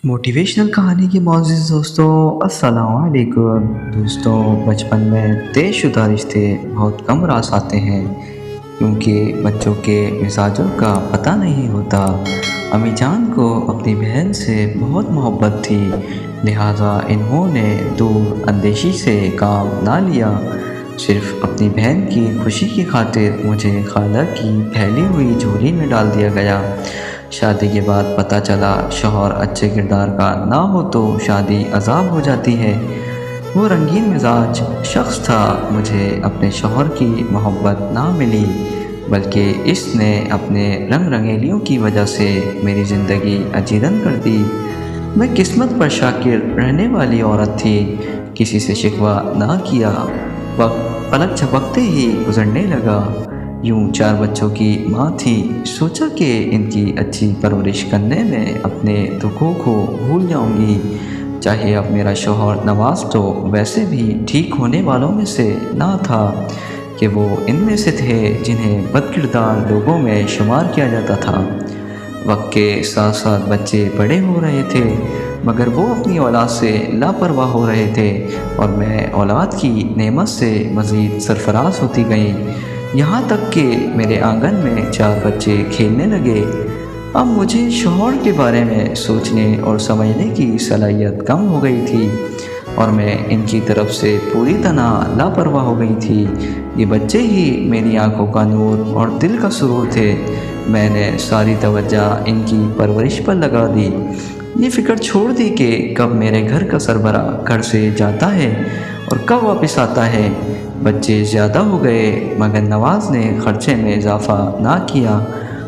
Motivational کہانی کے معزز دوستوں، السلام علیکم دوستوں۔ بچپن میں طے شدہ رشتے بہت کم راس آتے ہیں کیونکہ بچوں کے مزاجوں کا پتہ نہیں ہوتا۔ امی جان کو اپنی بہن سے بہت محبت تھی، لہٰذا انہوں نے دور اندیشی سے کام نہ لیا۔ صرف اپنی بہن کی خوشی کی خاطر مجھے خالہ کی پھیلی ہوئی جھولی میں ڈال دیا گیا۔ شادی کے بعد پتہ چلا شوہر اچھے کردار کا نہ ہو تو شادی عذاب ہو جاتی ہے۔ وہ رنگین مزاج شخص تھا، مجھے اپنے شوہر کی محبت نہ ملی بلکہ اس نے اپنے رنگ رنگیلیوں کی وجہ سے میری زندگی اجیرن کر دی۔ میں قسمت پر شاکر رہنے والی عورت تھی، کسی سے شکوہ نہ کیا۔ وقت پلک جھپکتے ہی گزرنے لگا۔ یوں 4 بچوں کی ماں تھی، سوچا کہ ان کی اچھی پرورش کرنے میں اپنے دکھوں کو بھول جاؤں گی۔ چاہے اب میرا شوہر نواز تو ویسے بھی ٹھیک ہونے والوں میں سے نہ تھا کہ وہ ان میں سے تھے جنہیں بد کردار لوگوں میں شمار کیا جاتا تھا۔ وقت کے ساتھ ساتھ بچے بڑے ہو رہے تھے مگر وہ اپنی اولاد سے لاپرواہ ہو رہے تھے اور میں اولاد کی نعمت سے مزید سرفراز ہوتی گئی، یہاں تک کہ میرے آنگن میں 4 بچے کھیلنے لگے۔ اب مجھے شوہر کے بارے میں سوچنے اور سمجھنے کی صلاحیت کم ہو گئی تھی اور میں ان کی طرف سے پوری طرح لاپرواہ ہو گئی تھی۔ یہ بچے ہی میری آنکھوں کا نور اور دل کا سرور تھے۔ میں نے ساری توجہ ان کی پرورش پر لگا دی، یہ فکر چھوڑ دی کہ کب میرے گھر کا سربراہ گھر سے جاتا ہے اور کب واپس آتا ہے۔ بچے زیادہ ہو گئے مگر نواز نے خرچے میں اضافہ نہ کیا،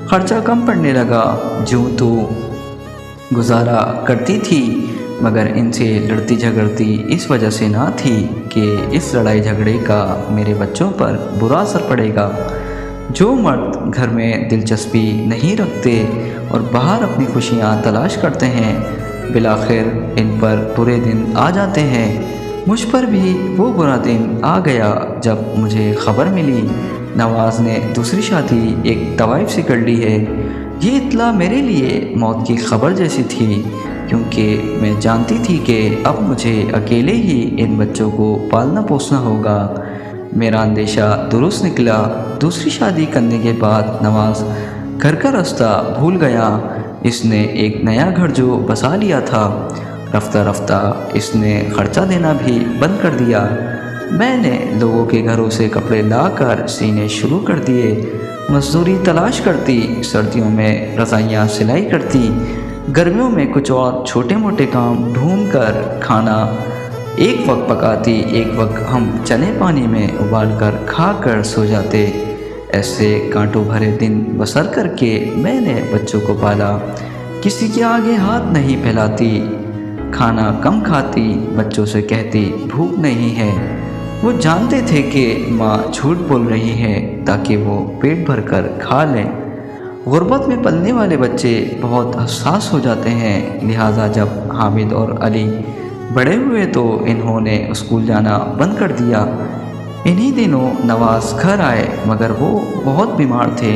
خرچہ کم پڑنے لگا۔ جو تو گزارا کرتی تھی مگر ان سے لڑتی جھگڑتی اس وجہ سے نہ تھی کہ اس لڑائی جھگڑے کا میرے بچوں پر برا اثر پڑے گا۔ جو مرد گھر میں دلچسپی نہیں رکھتے اور باہر اپنی خوشیاں تلاش کرتے ہیں، بالآخر ان پر برے دن آ جاتے ہیں۔ مجھ پر بھی وہ برا دن آ گیا جب مجھے خبر ملی نواز نے دوسری شادی ایک طوائف سے کر لی ہے۔ یہ اطلاع میرے لیے موت کی خبر جیسی تھی کیونکہ میں جانتی تھی کہ اب مجھے اکیلے ہی ان بچوں کو پالنا پوسنا ہوگا۔ میرا اندیشہ درست نکلا۔ دوسری شادی کرنے کے بعد نواز گھر کا راستہ بھول گیا۔ اس نے ایک نیا گھر جو بسا لیا تھا، رفتہ رفتہ اس نے خرچہ دینا بھی بند کر دیا۔ میں نے لوگوں کے گھروں سے کپڑے لا کر سینے شروع کر دیے، مزدوری تلاش کرتی، سردیوں میں رضائیاں سلائی کرتی، گرمیوں میں کچھ اور چھوٹے موٹے کام ڈھونڈ کر کھانا ایک وقت پکاتی، ایک وقت ہم چنے پانی میں ابال کر کھا کر سو جاتے۔ ایسے کانٹوں بھرے دن بسر کر کے میں نے بچوں کو پالا، کسی کے آگے ہاتھ نہیں پھیلاتی، کھانا کم کھاتی، بچوں سے کہتی بھوک نہیں ہے۔ وہ جانتے تھے کہ ماں جھوٹ بول رہی ہے تاکہ وہ پیٹ بھر کر کھا لیں۔ غربت میں پلنے والے بچے بہت حساس ہو جاتے ہیں، لہٰذا جب حامد اور علی بڑے ہوئے تو انہوں نے اسکول جانا بند کر دیا۔ انہی دنوں نواز گھر آئے مگر وہ بہت بیمار تھے،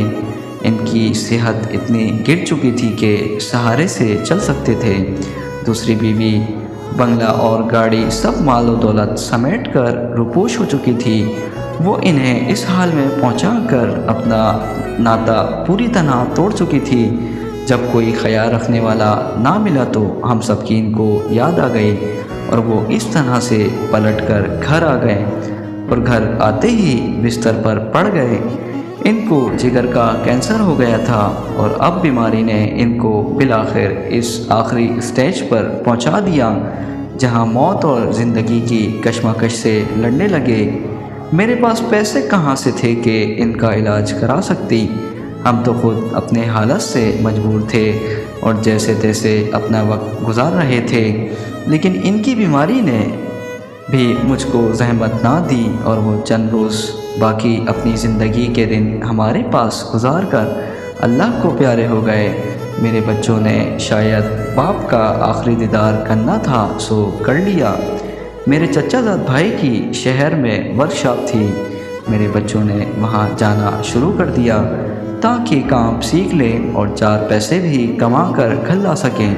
ان کی صحت اتنی گر چکی تھی کہ سہارے سے چل سکتے تھے۔ دوسری بیوی بنگلہ اور گاڑی سب مال و دولت سمیٹ کر روپوش ہو چکی تھی۔ وہ انہیں اس حال میں پہنچا کر اپنا ناتا پوری طرح توڑ چکی تھی۔ جب کوئی خیال رکھنے والا نہ ملا تو ہم سب کی ان کو یاد آ گئی اور وہ اس طرح سے پلٹ کر گھر آ گئے اور گھر آتے ہی بستر پر پڑ گئے۔ ان کو جگر کا کینسر ہو گیا تھا اور اب بیماری نے ان کو بالآخر اس آخری اسٹیج پر پہنچا دیا جہاں موت اور زندگی کی کشمکش سے لڑنے لگے۔ میرے پاس پیسے کہاں سے تھے کہ ان کا علاج کرا سکتی؟ ہم تو خود اپنے حالت سے مجبور تھے اور جیسے تیسے اپنا وقت گزار رہے تھے، لیکن ان کی بیماری نے بھی مجھ کو زحمت نہ دی اور وہ چند روز باقی اپنی زندگی کے دن ہمارے پاس گزار کر اللہ کو پیارے ہو گئے۔ میرے بچوں نے شاید باپ کا آخری دیدار کرنا تھا سو کر لیا۔ میرے چچا زاد بھائی کی شہر میں ورکشاپ تھی، میرے بچوں نے وہاں جانا شروع کر دیا تاکہ کام سیکھ لیں اور 4 پیسے بھی کما کر گھر لا سکیں۔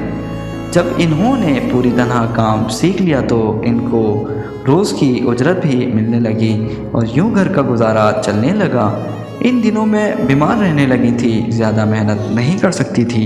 جب انہوں نے پوری طرح کام سیکھ لیا تو ان کو روز کی اجرت بھی ملنے لگی اور یوں گھر کا گزارا چلنے لگا۔ ان دنوں میں بیمار رہنے لگی تھی، زیادہ محنت نہیں کر سکتی تھی۔